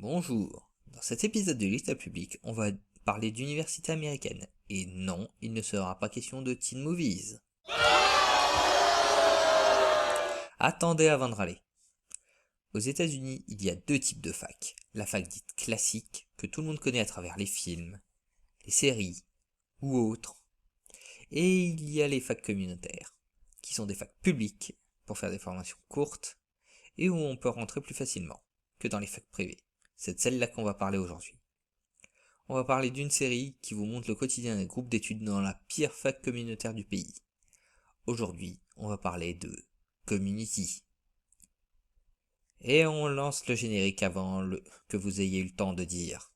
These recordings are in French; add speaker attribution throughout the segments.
Speaker 1: Bonjour, dans cet épisode de l'Histoire publique, on va parler d'université américaine. Et non, il ne sera pas question de teen movies. Attendez avant de râler. Aux États-Unis, il y a deux types de facs. La fac dite classique, que tout le monde connaît à travers les films, les séries ou autres. Et il y a les facs communautaires, qui sont des facs publiques pour faire des formations courtes et où on peut rentrer plus facilement que dans les facs privées. C'est de celle-là qu'on va parler aujourd'hui. On va parler d'une série qui vous montre le quotidien des groupes d'études dans la pire fac communautaire du pays. Aujourd'hui, on va parler de Community. Et on lance le générique avant que vous ayez eu le temps de dire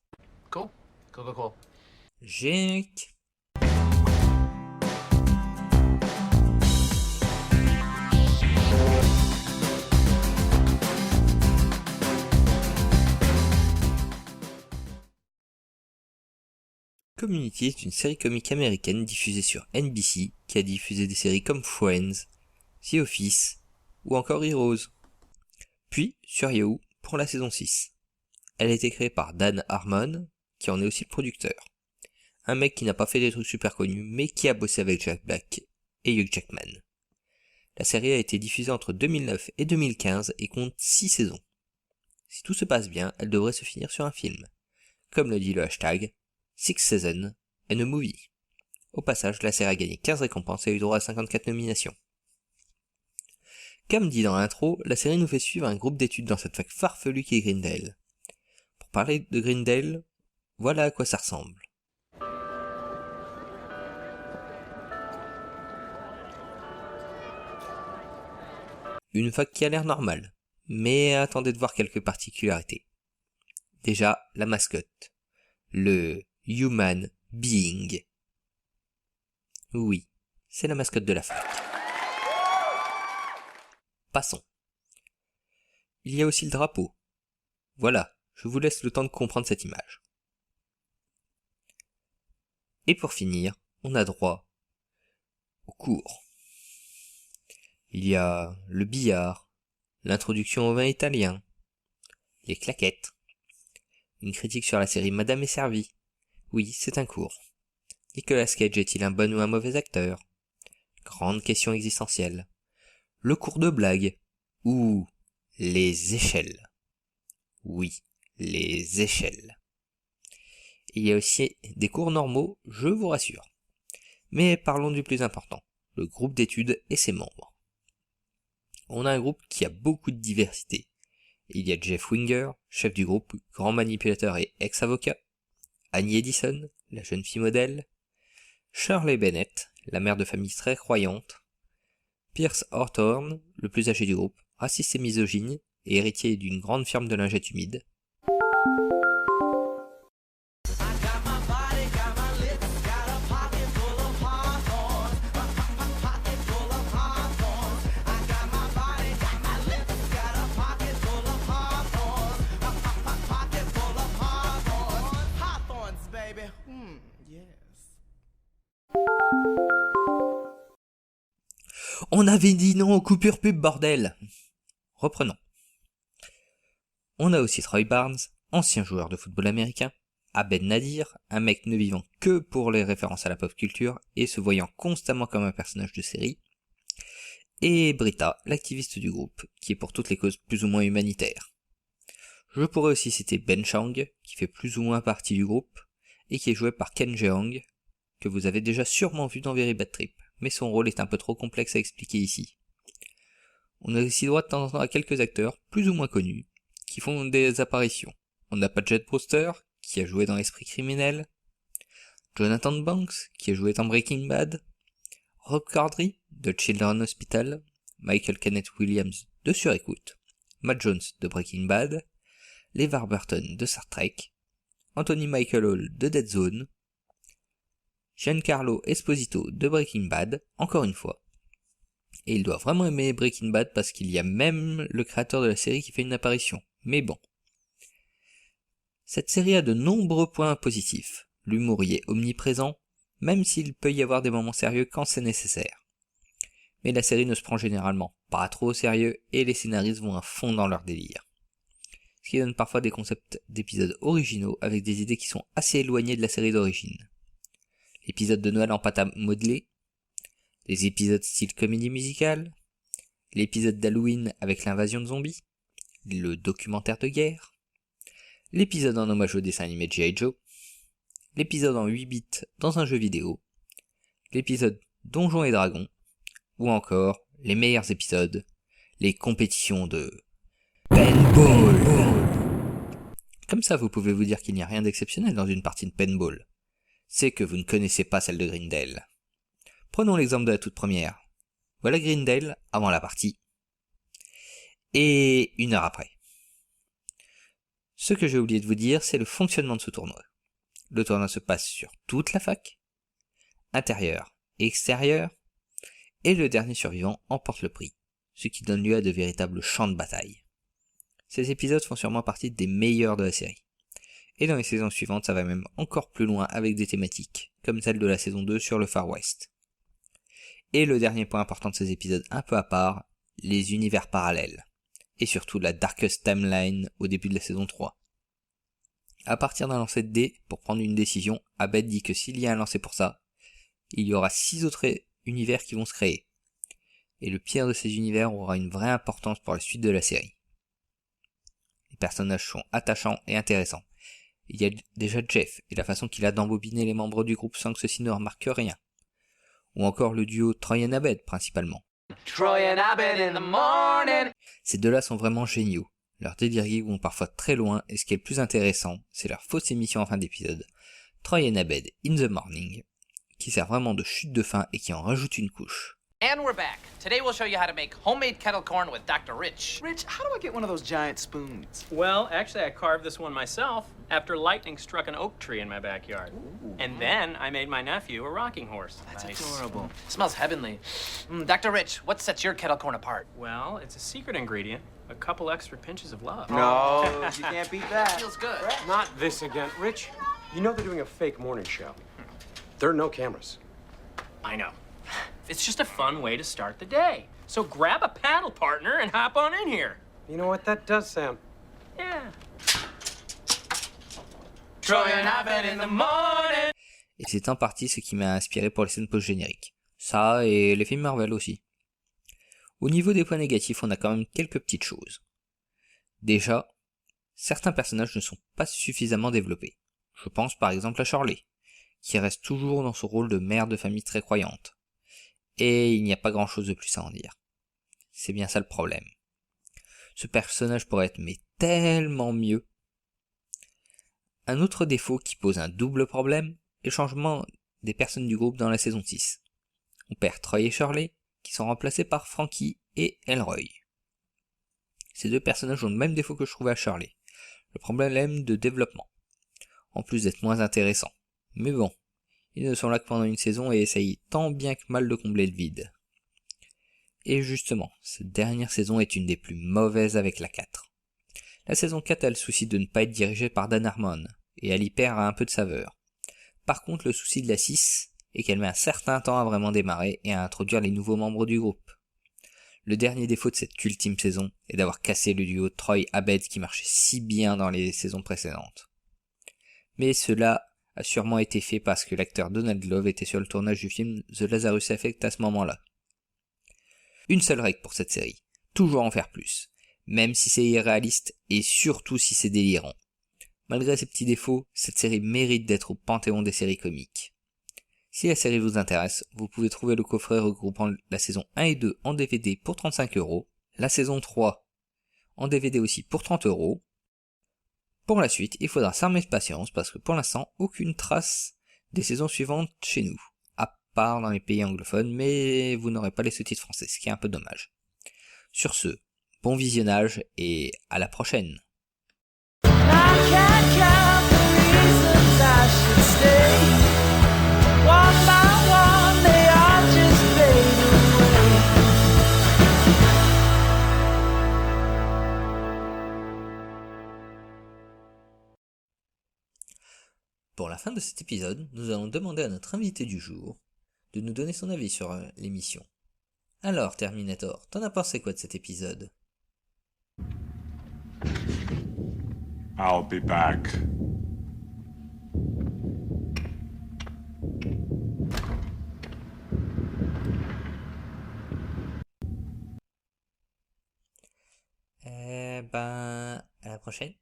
Speaker 2: Cool. Cool.
Speaker 1: générique. Community est une série comique américaine diffusée sur NBC qui a diffusé des séries comme Friends, The Office ou encore Heroes. Puis sur Yahoo pour la saison 6. Elle a été créée par Dan Harmon, qui en est aussi le producteur. Un mec qui n'a pas fait des trucs super connus, mais qui a bossé avec Jack Black et Hugh Jackman. La série a été diffusée entre 2009 et 2015 et compte 6 saisons. Si tout se passe bien, elle devrait se finir sur un film. Comme le dit le hashtag, 6 Seasons and a Movie. Au passage, la série a gagné 15 récompenses et a eu droit à 54 nominations. Comme dit dans l'intro, la série nous fait suivre un groupe d'études dans cette fac farfelue qui est Greendale. Pour parler de Greendale, voilà à quoi ça ressemble. Une fac qui a l'air normale, mais attendez de voir quelques particularités. Déjà, la mascotte. Le Human Being. Oui, c'est la mascotte de la fac. Passons. Il y a aussi le drapeau. Voilà, je vous laisse le temps de comprendre cette image. Et pour finir, on a droit au cours. Il y a le billard, l'introduction au vin italien, les claquettes, une critique sur la série Madame est servie. Oui, c'est un cours. Nicolas Cage est-il un bon ou un mauvais acteur? Grande question existentielle. Le cours de blague. Ou les échelles. Oui, les échelles. Il y a aussi des cours normaux, je vous rassure. Mais parlons du plus important, le groupe d'études et ses membres. On a un groupe qui a beaucoup de diversité. Il y a Jeff Winger, chef du groupe, grand manipulateur et ex-avocat. Annie Edison, la jeune fille modèle. Shirley Bennett, la mère de famille très croyante. Pierce Hawthorne, le plus âgé du groupe, raciste et misogyne, et héritier d'une grande firme de lingettes humides. On avait dit non aux coupures pub, bordel! Reprenons. On a aussi Troy Barnes, ancien joueur de football américain, Abed Nadir, un mec ne vivant que pour les références à la pop culture et se voyant constamment comme un personnage de série, et Britta, l'activiste du groupe, qui est pour toutes les causes plus ou moins humanitaires. Je pourrais aussi citer Ben Chang, qui fait plus ou moins partie du groupe, et qui est joué par Ken Jeong, que vous avez déjà sûrement vu dans Very Bad Trip, mais son rôle est un peu trop complexe à expliquer ici. On a aussi droit de temps en temps à quelques acteurs, plus ou moins connus, qui font des apparitions. On a Paget Brewster, qui a joué dans Esprit criminel, Jonathan Banks, qui a joué dans Breaking Bad, Rob Corddry, de Children's Hospital, Michael Kenneth Williams, de Surécoute, Matt Jones, de Breaking Bad, LeVar Burton, de Star Trek, Anthony Michael Hall, de Dead Zone, Giancarlo Esposito, de Breaking Bad, encore une fois. Et il doit vraiment aimer Breaking Bad parce qu'il y a même le créateur de la série qui fait une apparition. Mais bon. Cette série a de nombreux points positifs. L'humour y est omniprésent, même s'il peut y avoir des moments sérieux quand c'est nécessaire. Mais la série ne se prend généralement pas trop au sérieux et les scénaristes vont à fond dans leur délire. ce qui donne parfois des concepts d'épisodes originaux avec des idées qui sont assez éloignées de la série d'origine. L'épisode de Noël en pâte à modeler, les épisodes style comédie musicale, l'épisode d'Halloween avec l'invasion de zombies, le documentaire de guerre, l'épisode en hommage au dessin animé de G.I. Joe, l'épisode en 8 bits dans un jeu vidéo, l'épisode Donjons et Dragons, ou encore les meilleurs épisodes, les compétitions de paintball. Comme ça, vous pouvez vous dire qu'il n'y a rien d'exceptionnel dans une partie de paintball. C'est que vous ne connaissez pas celle de Greendale. Prenons l'exemple de la toute première. Voilà Greendale avant la partie. Et 1 heure après. Ce que j'ai oublié de vous dire, c'est le fonctionnement de ce tournoi. Le tournoi se passe sur toute la fac, intérieur et extérieur, et le dernier survivant emporte le prix, ce qui donne lieu à de véritables champs de bataille. Ces épisodes font sûrement partie des meilleurs de la série. Et dans les saisons suivantes, ça va même encore plus loin avec des thématiques, comme celle de la saison 2 sur le Far West. Et le dernier point important de ces épisodes un peu à part, les univers parallèles. Et surtout la Darkest Timeline au début de la saison 3. À partir d'un lancer de dés, pour prendre une décision, Abed dit que s'il y a un lancer pour ça, il y aura 6 autres univers qui vont se créer. Et le pire de ces univers aura une vraie importance pour la suite de la série. Les personnages sont attachants et intéressants. Il y a déjà Jeff et la façon qu'il a d'embobiner les membres du groupe sans que ceux-ci ne remarquent rien. Ou encore le duo Troy et Abed principalement.
Speaker 2: Troy and Abed in the morning.
Speaker 1: Ces deux-là sont vraiment géniaux. Leurs délires vont parfois très loin et ce qui est le plus intéressant, c'est leur fausse émission en fin d'épisode. Troy and Abed in the morning, qui sert vraiment de chute de fin et qui en rajoute une couche.
Speaker 3: And we're back. Today we'll show you how to make homemade kettle corn with Dr. Rich.
Speaker 4: Rich, how do I get one of those giant spoons?
Speaker 5: Well, actually, I carved this one myself after lightning struck an oak tree in my backyard.
Speaker 4: Ooh.
Speaker 5: And then I made my nephew a rocking horse.
Speaker 4: That's adorable.
Speaker 3: Smells heavenly. Dr. Rich, what sets your kettle corn apart?
Speaker 5: Well, it's a secret ingredient, a couple extra pinches of love.
Speaker 4: No, you can't beat that.
Speaker 3: Feels good.
Speaker 6: Not this again. Rich, you know they're doing a fake morning show. There are no cameras.
Speaker 5: I know. It's just a fun way to start the day. So grab a paddle partner and hop on in here.
Speaker 6: You know what? That does sound...
Speaker 5: Yeah.
Speaker 3: Troy and Abed in the morning.
Speaker 1: Et c'est en partie ce qui m'a inspiré pour les scènes post-génériques. Ça et les films Marvel aussi. Au niveau des points négatifs, on a quand même quelques petites choses. Déjà, certains personnages ne sont pas suffisamment développés. Je pense par exemple à Shirley, qui reste toujours dans son rôle de mère de famille très croyante. Et il n'y a pas grand chose de plus à en dire. C'est bien ça le problème. Ce personnage pourrait être mais tellement mieux. Un autre défaut qui pose un double problème est le changement des personnes du groupe dans la saison 6. On perd Troy et Shirley, qui sont remplacés par Frankie et Elroy. Ces deux personnages ont le même défaut que je trouvais à Shirley, le problème de développement, en plus d'être moins intéressants. Mais bon, ils ne sont là que pendant une saison et essayent tant bien que mal de combler le vide. Et justement, cette dernière saison est une des plus mauvaises avec la 4. La saison 4 a le souci de ne pas être dirigée par Dan Harmon, et elle y perd un peu de saveur. Par contre, le souci de la 6 est qu'elle met un certain temps à vraiment démarrer et à introduire les nouveaux membres du groupe. Le dernier défaut de cette ultime saison est d'avoir cassé le duo Troy-Abed qui marchait si bien dans les saisons précédentes. Mais cela a sûrement été fait parce que l'acteur Donald Glover était sur le tournage du film The Lazarus Effect à ce moment-là. Une seule règle pour cette série, toujours en faire plus, même si c'est irréaliste et surtout si c'est délirant. Malgré ses petits défauts, cette série mérite d'être au panthéon des séries comiques. Si la série vous intéresse, vous pouvez trouver le coffret regroupant la saison 1 et 2 en DVD pour 35€, la saison 3 en DVD aussi pour 30€. Pour la suite, il faudra s'armer de patience parce que pour l'instant, aucune trace des saisons suivantes chez nous, à part dans les pays anglophones, mais vous n'aurez pas les sous-titres français, ce qui est un peu dommage. Sur ce, bon visionnage et à la prochaine. Pour la fin de cet épisode, nous allons demander à notre invité du jour de nous donner son avis sur l'émission. Alors, Terminator, t'en as pensé quoi de cet épisode ?
Speaker 7: I'll be back.
Speaker 1: Eh ben, à la prochaine.